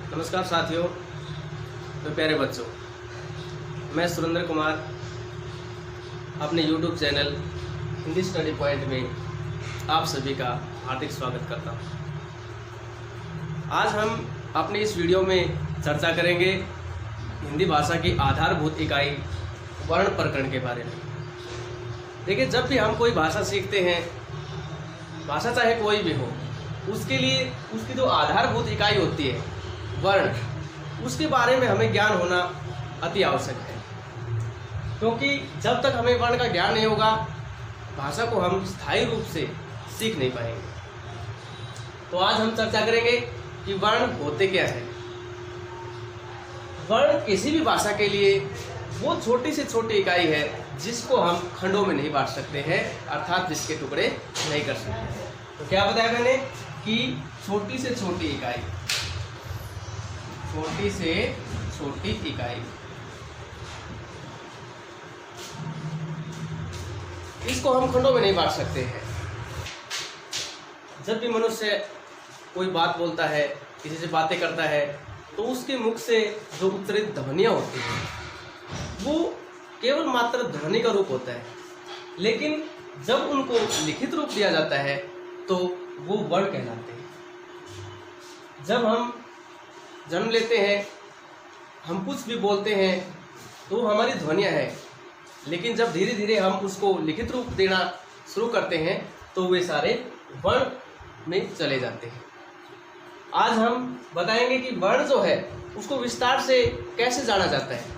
नमस्कार साथियों, तो प्यारे बच्चों, मैं सुरेंद्र कुमार अपने YouTube channel Hindi study point में आप सभी का हार्दिक स्वागत करता हूं। आज हम अपनी इस वीडियो में चर्चा करेंगे हिंदी भाषा की आधारभूत इकाई वर्ण प्रकरण के बारे में। देखिए, जब भी हम कोई भाषा सीखते हैं, भाषा चाहे कोई भी हो, उसके लिए उसकी जो आधारभूत इकाई होती है वर्ण, उसके बारे में हमें ज्ञान होना अति आवश्यक है। क्योंकि जब तक हमें वर्ण का ज्ञान नहीं होगा, भाषा को हम स्थायी रूप से सीख नहीं पाएंगे। तो आज हम चर्चा करेंगे कि वर्ण होते क्या है। वर्ण किसी भी भाषा के लिए वो छोटी से छोटी इकाई है जिसको हम खंडों में नहीं बांट सकते हैं, अर्थात जिसके टुकड़े नहीं कर सकते। तो क्या बताया मैंने कि छोटी से छोटी इकाई, छोटी से छोटी इकाई, इसको हम खंडों में नहीं बांट सकते हैं। जब भी मनुष्य कोई बात बोलता है, किसी से बातें करता है, तो उसके मुख से जो उच्चारित ध्वनियां होती हैं वो केवल मात्र ध्वनि का रूप होता है, लेकिन जब उनको लिखित रूप दिया जाता है तो वो वर्ण कहलाते हैं। जब हम जन्म लेते हैं, हम कुछ भी बोलते हैं तो हमारी ध्वनियाँ हैं, लेकिन जब धीरे धीरे हम उसको लिखित रूप देना शुरू करते हैं तो वे सारे वर्ण में चले जाते हैं। आज हम बताएंगे कि वर्ण जो है उसको विस्तार से कैसे जाना जाता है।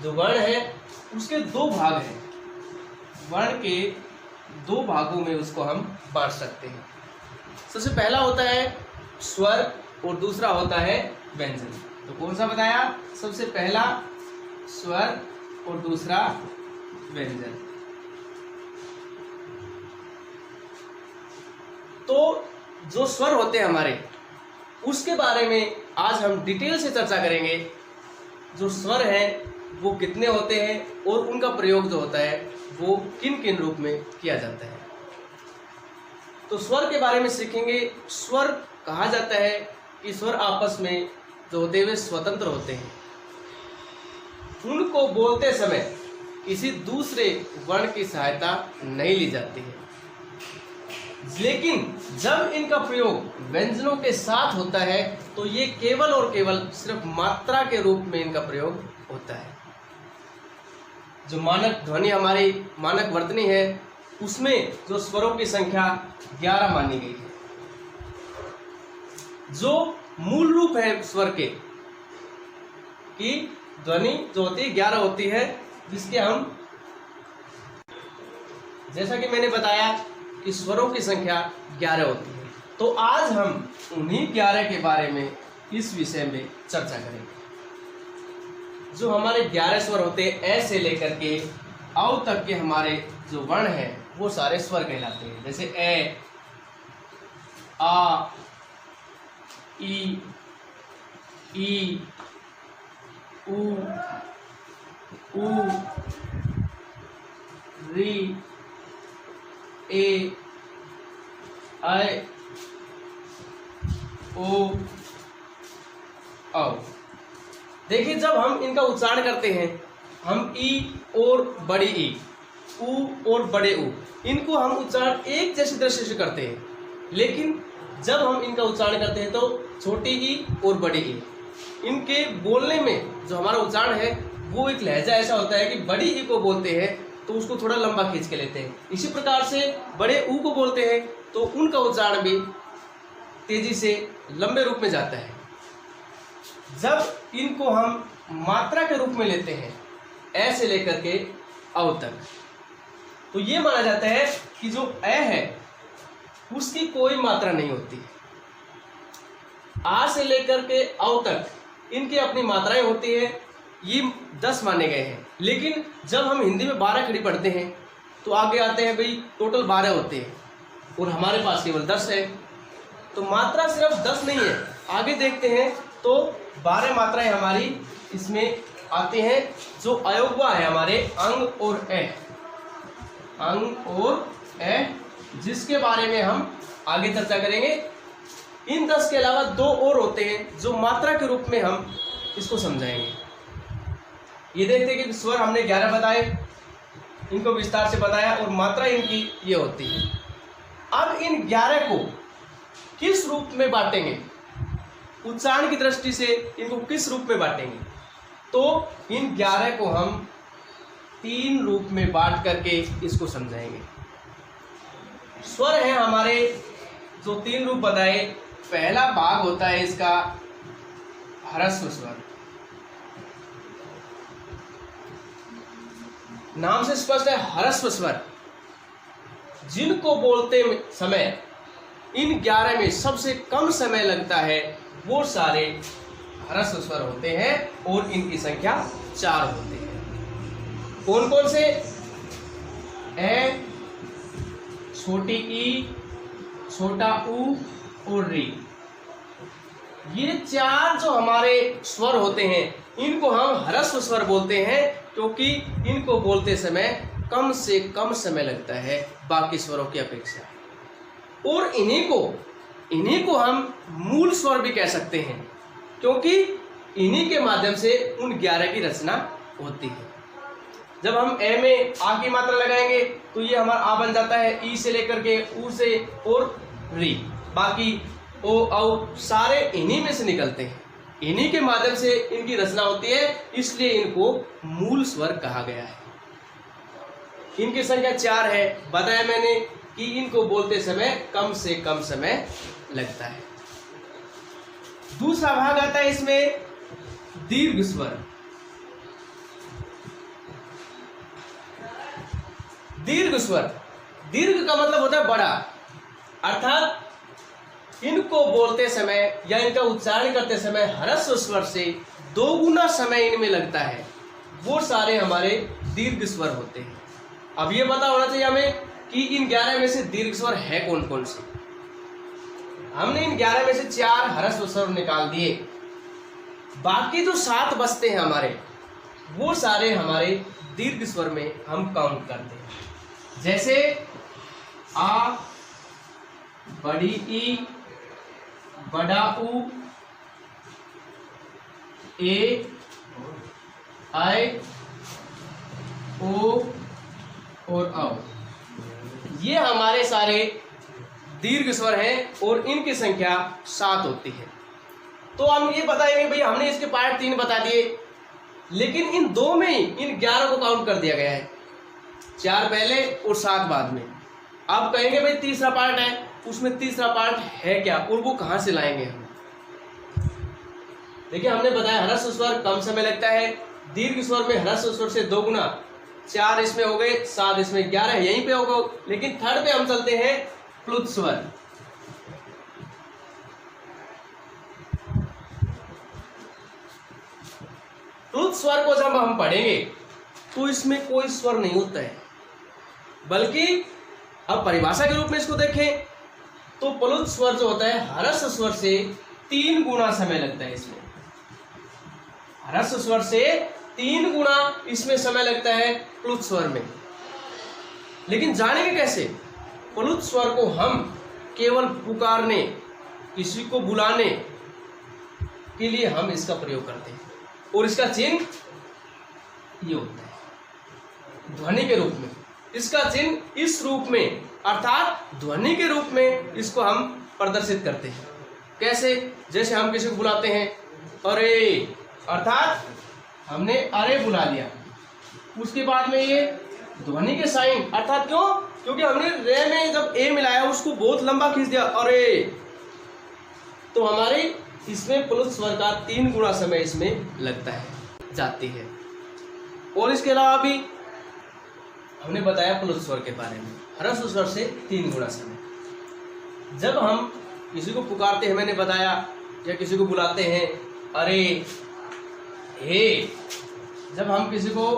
जो वर्ण है उसके दो भाग हैं, वर्ण के दो भागों में उसको हम बांट सकते हैं। सबसे पहला होता है स्वर और दूसरा होता है व्यंजन। तो कौन सा बताया? सबसे पहला स्वर और दूसरा व्यंजन। तो जो स्वर होते हैं हमारे, उसके बारे में आज हम डिटेल से चर्चा करेंगे। जो स्वर हैं वो कितने होते हैं और उनका प्रयोग जो होता है वो किन किन रूप में किया जाता है। तो स्वर के बारे में सीखेंगे। स्वर कहा जाता है कि स्वर आपस में जो होते हुए स्वतंत्र होते हैं। उनको बोलते समय किसी दूसरे वर्ण की सहायता नहीं ली जाती है, लेकिन जब इनका प्रयोग व्यंजनों के साथ होता है तो ये केवल और केवल सिर्फ मात्रा के रूप में इनका प्रयोग होता है। जो मानक ध्वनि हमारी मानक वर्तनी है, उसमें जो स्वरों की संख्या 11 मानी गई है। जो मूल रूप है स्वर के कि ध्वनि जो होती है 11 होती है, जिसके हम, जैसा कि मैंने बताया कि स्वरों की संख्या 11 होती है। तो आज हम उन्हीं 11 के बारे में इस विषय में चर्चा करेंगे। जो हमारे 11 स्वर होते हैं, ए से लेकर के औ तक के हमारे जो वर्ण हैं वो सारे स्वर कहलाते हैं। जैसे ए, आ, ई, उ, री, ए, ऐ, ओ, औ। देखिए, जब हम इनका उच्चारण करते हैं, हम ई और बड़ी ई, उ और बड़े उ, इनको हम उच्चारण एक जैसे दृष्टि से करते हैं, लेकिन जब हम इनका उच्चारण करते हैं तो छोटी ई और बड़ी ई, इनके बोलने में जो हमारा उच्चारण है वो एक लहजा ऐसा होता है कि बड़ी ई को बोलते हैं तो उसको थोड़ा लंबा खींच के लेते हैं। इसी प्रकार से बड़े ऊ को बोलते हैं तो उनका उच्चारण भी तेजी से लंबे रूप में जाता है। जब इनको हम मात्रा के रूप में लेते हैं, ए से लेकर के औ तक, तो ये माना जाता है कि जो ए है उसकी कोई मात्रा नहीं होती। आ से लेकर के औ तक इनकी अपनी मात्राएं होती है। ये 10 माने गए हैं, लेकिन जब हम हिंदी में 12 खड़ी पढ़ते हैं तो आगे आते हैं भाई टोटल 12 होते हैं और हमारे पास केवल 10 है। तो मात्रा सिर्फ 10 नहीं है, आगे देखते हैं तो 12 मात्राएं हमारी इसमें आती हैं। जो अयोगवा है हमारे अंग और ए, अंग और ए, जिसके बारे में हम आगे चर्चा करेंगे। इन 10 के अलावा 2 और होते हैं जो मात्रा के रूप में हम इसको समझाएंगे। ये देखते हैं कि स्वर हमने 11 बताए, इनको विस्तार से बताया और मात्रा इनकी ये होती है। अब इन 11 को किस रूप में बांटेंगे, उच्चारण की दृष्टि से इनको किस रूप में बांटेंगे, तो इन 11 को हम 3 रूप में बांट करके इसको समझाएंगे। स्वर है हमारे जो 3 रूप बताए। पहला भाग होता है इसका ह्रस्व स्वर। नाम से स्पष्ट है, ह्रस्व स्वर जिनको बोलते समय इन 11 में सबसे कम समय लगता है वो सारे ह्रस्व स्वर होते हैं और इनकी संख्या 4 होती है। कौन कौन से? ए, छोटी ई, छोटा ऊ और री। ये 4 जो हमारे स्वर होते हैं इनको हम ह्रस्व स्वर बोलते हैं, क्योंकि इनको बोलते समय कम से कम समय लगता है बाकी स्वरों की अपेक्षा। और इन्हीं को हम मूल स्वर भी कह सकते हैं, क्योंकि इन्हीं के माध्यम से उन 11 की रचना होती है। जब हम ए में आ की मात्रा लगाएंगे तो ये हमारा आ बन जाता है, ई से लेकर के ऊ से और री। बाकी ओ औ सारे इन्हीं में से निकलते हैं, इन्हीं के माध्यम से इनकी रचना होती है, इसलिए इनको मूल स्वर कहा गया है। इनकी संख्या 4 है। बताया मैंने कि इनको बोलते समय कम से कम समय लगता है। दूसरा भाग आता है इसमें दीर्घ स्वर। दीर्घ स्वर, दीर्घ का मतलब होता है बड़ा, अर्थात इनको बोलते समय या इनका उच्चारण करते समय ह्रस्व स्वर से 2 गुना समय इनमें लगता है, वो सारे हमारे दीर्घ स्वर होते हैं। अब ये पता होना चाहिए हमें कि इन 11 में से दीर्घ स्वर है कौन कौन से। हमने इन 11 में से 4 ह्रस्व स्वर निकाल दिए, बाकी जो 7 बचते हैं हमारे, वो सारे हमारे दीर्घ स्वर में हम काउंट करते हैं। जैसे आ, बड़ी ई, बड़ा ऊ, ए, आई, ओ और औ। ये हमारे सारे दीर्घ स्वर हैं और इनकी संख्या 7 होती है। तो हम ये बताएंगे भाई, हमने इसके पार्ट 3 बता दिए, लेकिन इन 2 में ही इन 11 को काउंट कर दिया गया है, 4 पहले और 7 बाद में। आप कहेंगे भाई तीसरा पार्ट है, उसमें तीसरा पार्ट है क्या और वो कहाँ से लाएंगे हम? देखिए, हमने बताया ह्रस्व स्वर कम समय लगता है, दीर्घ स्वर में ह्रस्व स्वर से 2 गुना, 4 इसमें हो गए, 7 इसमें, 11 यहीं पे होगा। लेकिन थर्ड पे हम चलते हैं प्लुत स्वर। प्लुत स्वर को जब हम पढ़ेंगे तो इसमें कोई स्वर नहीं होता है, बल्कि अब परिभाषा के रूप में इसको देखें तो प्लुत स्वर जो होता है ह्रस्व स्वर से 3 गुना समय लगता है इसमें। ह्रस्व स्वर से 3 गुना इसमें समय लगता है प्लुत स्वर में। लेकिन जानेंगे कैसे? प्लुत स्वर को हम केवल पुकारने, किसी को बुलाने के लिए हम इसका प्रयोग करते हैं, और इसका चिन्ह ये होता है ध्वनि के रूप में। इसका चिन्ह इस रूप में, अर्थात ध्वनि के रूप में इसको हम प्रदर्शित करते हैं। कैसे? जैसे हम किसी को बुलाते हैं अरे, अर्थात हमने अरे बुला लिया, उसके बाद में ये ध्वनि के साइन, अर्थात क्यों? क्योंकि हमने रे में जब ए मिलाया उसको बहुत लंबा खींच दिया अरे, तो हमारे इसमें प्लुत स्वर का 3 गुना समय इसमें लगता है, जाती है। और इसके अलावा भी हमने बताया प्लुत स्वर के बारे में, ह्रस्व स्वर से 3 गुना समय। जब हम किसी को पुकारते हैं, मैंने बताया, या किसी को बुलाते हैं अरे, हे, जब हम किसी को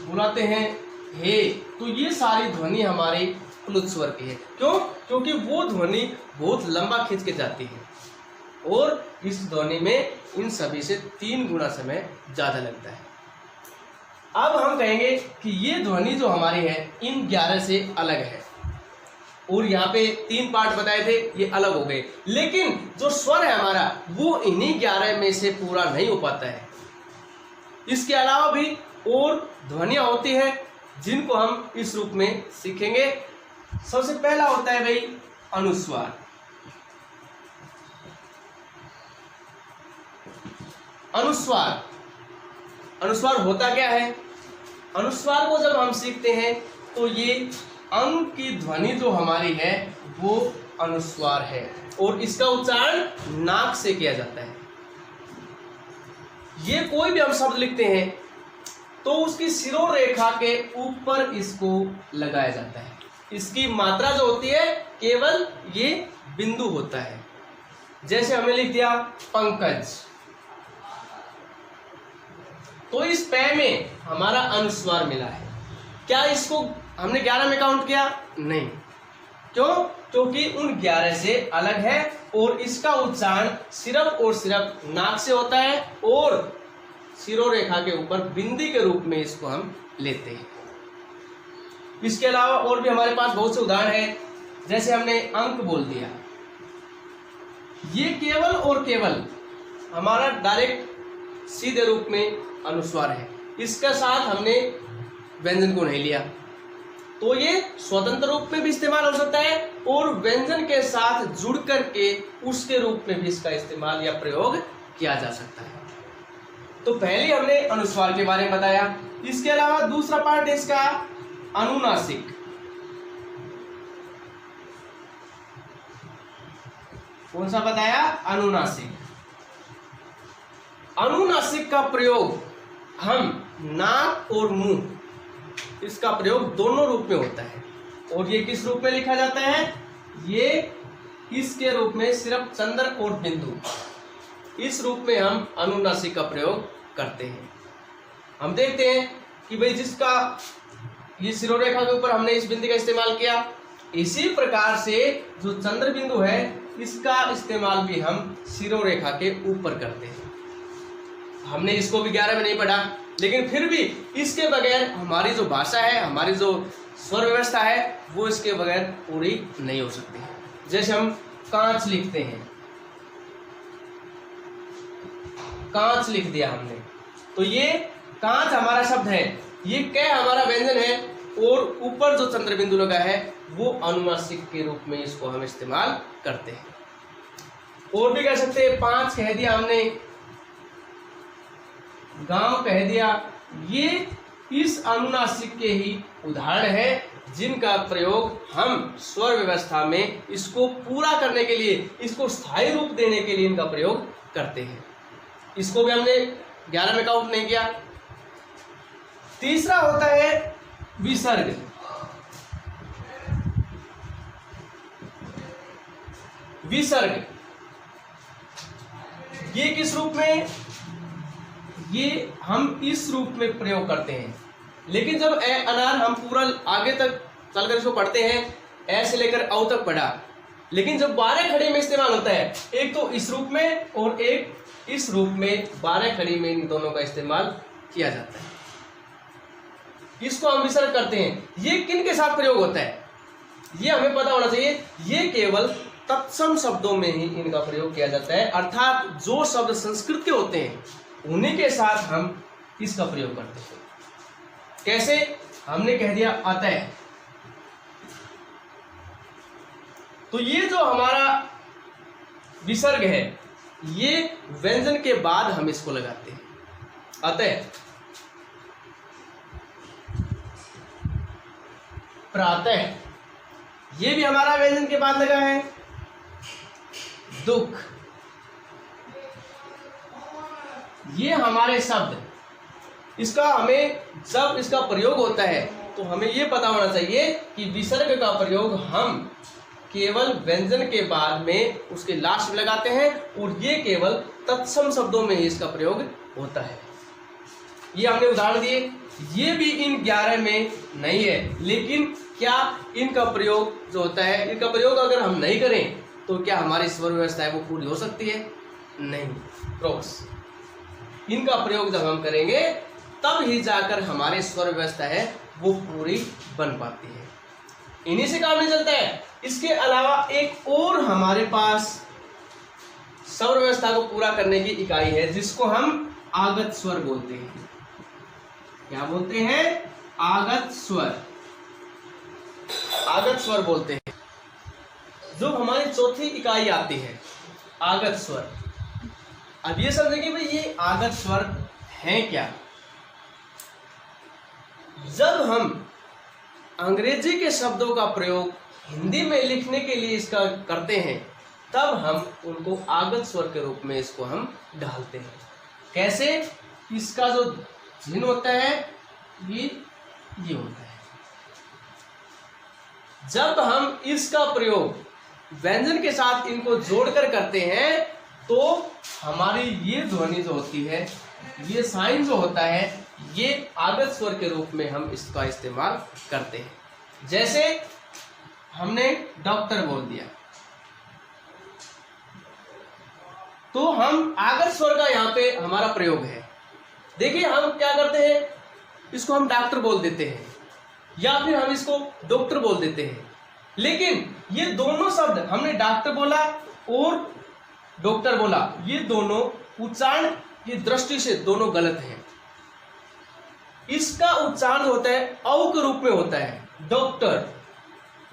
बुलाते हैं हे, तो ये सारी ध्वनि हमारी प्लुत स्वर की है। क्यों? क्योंकि वो ध्वनि बहुत लंबा खींच के जाती है, और इस ध्वनि में इन सभी से 3 गुना समय ज़्यादा लगता है। अब हम कहेंगे कि ये ध्वनि जो हमारी है इन 11 से अलग है, और यहाँ पे 3 पार्ट बताए थे, ये अलग हो गए। लेकिन जो स्वर है हमारा वो इन्हीं 11 में से पूरा नहीं हो पाता है। इसके अलावा भी और ध्वनियां होती है जिनको हम इस रूप में सीखेंगे। सबसे पहला होता है भाई अनुस्वार। अनुस्वार अनुस्वार होता क्या है? अनुस्वार को जब हम सीखते हैं तो ये अंग की ध्वनि जो हमारी है वो अनुस्वार है और इसका उच्चारण नाक से किया जाता है। ये कोई भी हम शब्द लिखते हैं तो उसकी सिरों रेखा के ऊपर इसको लगाया जाता है। इसकी मात्रा जो होती है केवल ये बिंदु होता है। जैसे हमने लिख दिया पंकज, तो इस पै में हमारा अनुस्वार मिला है। क्या इसको हमने 11 में काउंट किया? नहीं। क्यों? क्योंकि उन 11 से अलग है और इसका उच्चारण सिर्फ और सिर्फ नाक से होता है और शिरोरेखा के ऊपर बिंदी के रूप में इसको हम लेते हैं। इसके अलावा और भी हमारे पास बहुत से उदाहरण हैं। जैसे हमने अंक बोल दिया, ये केवल और केवल हमारा डायरेक्ट सीधे रूप में अनुस्वार है। इसके साथ हमने व्यंजन को नहीं लिया, तो ये स्वतंत्र रूप में भी इस्तेमाल हो सकता है और व्यंजन के साथ जुड़ करके उसके रूप में भी इसका इस्तेमाल या प्रयोग किया जा सकता है। तो पहले हमने अनुस्वार के बारे में बताया। इसके अलावा दूसरा पार्ट है इसका अनुनासिक। कौन सा बताया? अनुनासिक। अनुनासिक का प्रयोग हम नाक और मुंह, इसका प्रयोग दोनों रूप में होता है। और ये किस रूप में लिखा जाता है? ये इसके रूप में सिर्फ चंद्र और बिंदु, इस रूप में हम अनुनासिक का प्रयोग करते हैं। हम देखते हैं कि भाई जिसका ये शिरोरेखा के ऊपर हमने इस बिंदु का इस्तेमाल किया, इसी प्रकार से जो चंद्र बिंदु है इसका इस्तेमाल भी हम शिरोरेखा के ऊपर करते हैं। हमने इसको भी 11 में नहीं पढ़ा, लेकिन फिर भी इसके बगैर हमारी जो भाषा है, हमारी जो स्वर व्यवस्था है, वो इसके बगैर पूरी नहीं हो सकती। जैसे हम कांच लिखते हैं, कांच लिख दिया हमने, तो ये कांच हमारा शब्द है, ये कै हमारा व्यंजन है और ऊपर जो चंद्र बिंदु लगा है वो अनुनासिक के रूप में इसको हम इस्तेमाल करते हैं। और भी कह सकते हैं, 5 कह दिया हमने, गांव कह दिया, ये इस अनुनासिक के ही उदाहरण है जिनका प्रयोग हम स्वर व्यवस्था में इसको पूरा करने के लिए, इसको स्थायी रूप देने के लिए इनका प्रयोग करते हैं। इसको भी हमने 11 में काउंट नहीं किया। तीसरा होता है विसर्ग। विसर्ग ये किस रूप में? ये हम इस रूप में प्रयोग करते हैं। लेकिन जब ए अनार हम पूरा आगे तक चलकर इसको पढ़ते हैं, ए से लेकर औ तक पढ़ा, लेकिन जब 12 खड़ी में इस्तेमाल होता है, एक तो इस रूप में और एक इस रूप में, 12 खड़ी में इन दोनों का इस्तेमाल किया जाता है। इसको हम विसर्ग करते हैं। ये किन के साथ प्रयोग होता है ये हमें पता होना चाहिए। ये केवल तत्सम शब्दों में ही इनका प्रयोग किया जाता है, अर्थात जो शब्द संस्कृत के होते हैं उन्हीं के साथ हम इसका प्रयोग करते हैं। कैसे? हमने कह दिया अतः, तो ये जो हमारा विसर्ग है ये व्यंजन के बाद हम इसको लगाते हैं। अतः, प्रातः, ये भी हमारा व्यंजन के बाद लगा है। दुख, ये हमारे शब्द, इसका हमें जब इसका प्रयोग होता है तो हमें ये पता होना चाहिए कि विसर्ग का प्रयोग हम केवल व्यंजन के बाद में उसके लास्ट में लगाते हैं और ये केवल तत्सम शब्दों में ही इसका प्रयोग होता है। ये हमने उदाहरण दिए। ये भी इन 11 में नहीं है, लेकिन क्या इनका प्रयोग जो होता है, इनका प्रयोग अगर हम नहीं करें तो क्या हमारी स्वर व्यवस्था है वो पूरी हो सकती है? नहीं। क्रॉस, इनका प्रयोग जब हम करेंगे तब ही जाकर हमारी स्वर व्यवस्था है वो पूरी बन पाती है। इन्हीं से काम नहीं चलता है। इसके अलावा एक और हमारे पास स्वर व्यवस्था को पूरा करने की इकाई है जिसको हम आगत स्वर बोलते हैं। क्या बोलते हैं? आगत स्वर। आगत स्वर बोलते हैं। जो हमारी चौथी इकाई आती है आगत स्वर। अब ये समझेंगे भाई ये आगत स्वर हैं क्या। जब हम अंग्रेजी के शब्दों का प्रयोग हिंदी में लिखने के लिए इसका करते हैं तब हम उनको आगत स्वर के रूप में इसको हम ढालते हैं। कैसे? इसका जो चिन्ह होता है ये होता है। जब हम इसका प्रयोग व्यंजन के साथ इनको जोड़कर करते हैं तो हमारी ये ध्वनि जो होती है, ये साइन जो होता है, ये आगत स्वर के रूप में हम इसका इस्तेमाल करते हैं। जैसे हमने डॉक्टर बोल दिया तो हम आगत स्वर का यहाँ पे हमारा प्रयोग है। देखिए हम क्या करते हैं, इसको हम डॉक्टर बोल देते हैं या फिर हम इसको डॉक्टर बोल देते हैं, लेकिन ये दोनों शब्द हमने डॉक्टर बोला और डॉक्टर बोला, ये दोनों उच्चारण की दृष्टि से दोनों गलत हैं। इसका उच्चारण होता है औ के रूप में होता है डॉक्टर।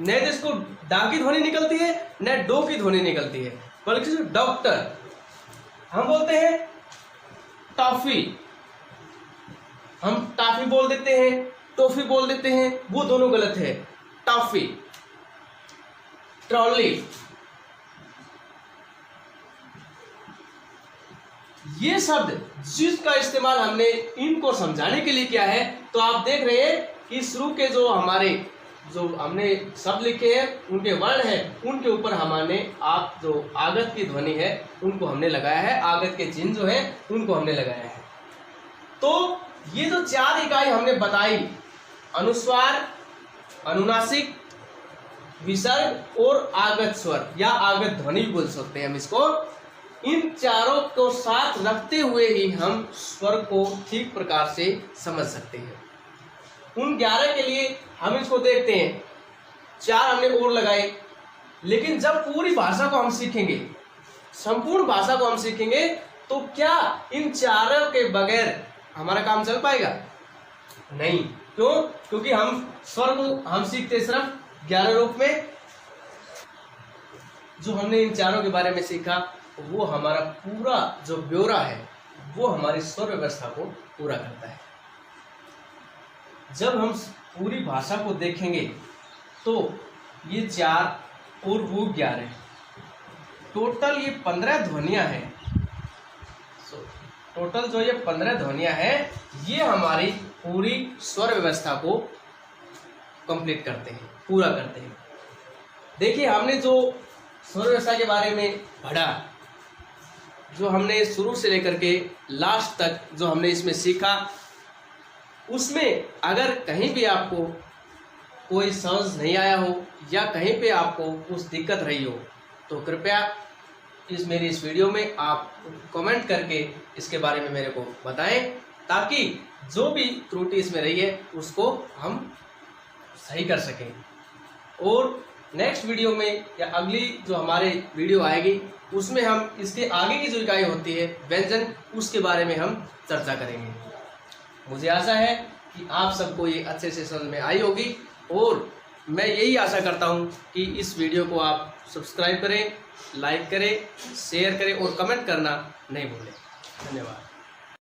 न तो इसको डा की ध्वनि निकलती है न डो की ध्वनि निकलती है, बल्कि डॉक्टर। हम बोलते हैं टॉफी, हम टॉफी बोल देते हैं, टॉफी बोल देते हैं, वो दोनों गलत है। टॉफी, ट्रॉली, ये शब्द जिसका इस्तेमाल हमने इनको समझाने के लिए किया है। तो आप देख रहे हैं कि शुरू के जो हमने शब्द लिखे हैं उनके वर्ण हैं, उनके ऊपर हमने आप जो आगत की ध्वनि है उनको हमने लगाया है, आगत के चिन्ह जो है उनको हमने लगाया है। तो ये जो 4 इकाई हमने बताई, अनुस्वार, अनुनासिक, विसर्ग और आगत स्वर या आगत ध्वनि बोल सकते हैं हम इसको। इन चारों को साथ रखते हुए ही हम स्वर को ठीक प्रकार से समझ सकते हैं। उन 11 के लिए हम इसको देखते हैं, 4 हमने और लगाए, लेकिन जब पूरी भाषा को हम सीखेंगे, संपूर्ण भाषा को हम सीखेंगे, तो क्या इन 4 के बगैर हमारा काम चल पाएगा? नहीं। क्यों? क्योंकि हम स्वर को हम सीखते सिर्फ 11 रूप में। जो हमने इन 4 के बारे में सीखा वो हमारा पूरा जो ब्यौरा है वो हमारी स्वर व्यवस्था को पूरा करता है। जब हम पूरी भाषा को देखेंगे तो ये 4 और वो 11, टोटल ये 15 ध्वनियां हैं। टोटल जो ये 15 ध्वनियां हैं ये हमारी पूरी स्वर व्यवस्था को कंप्लीट करते हैं, पूरा करते हैं। देखिए हमने जो स्वर व्यवस्था के बारे में पढ़ा, जो हमने शुरू से लेकर के लास्ट तक जो हमने इसमें सीखा, उसमें अगर कहीं भी आपको कोई समझ नहीं आया हो या कहीं पे आपको कुछ दिक्कत रही हो तो कृपया मेरी इस वीडियो में आप कमेंट करके इसके बारे में मेरे को बताएं, ताकि जो भी त्रुटि इसमें रही है उसको हम सही कर सकें। और नेक्स्ट वीडियो में या अगली जो हमारे वीडियो आएगी उसमें हम इसके आगे की जो इकाई होती है व्यंजन, उसके बारे में हम चर्चा करेंगे। मुझे आशा है कि आप सबको ये अच्छे से समझ में आई होगी और मैं यही आशा करता हूँ कि इस वीडियो को आप सब्सक्राइब करें, लाइक करें, शेयर करें और कमेंट करना नहीं भूलें। धन्यवाद।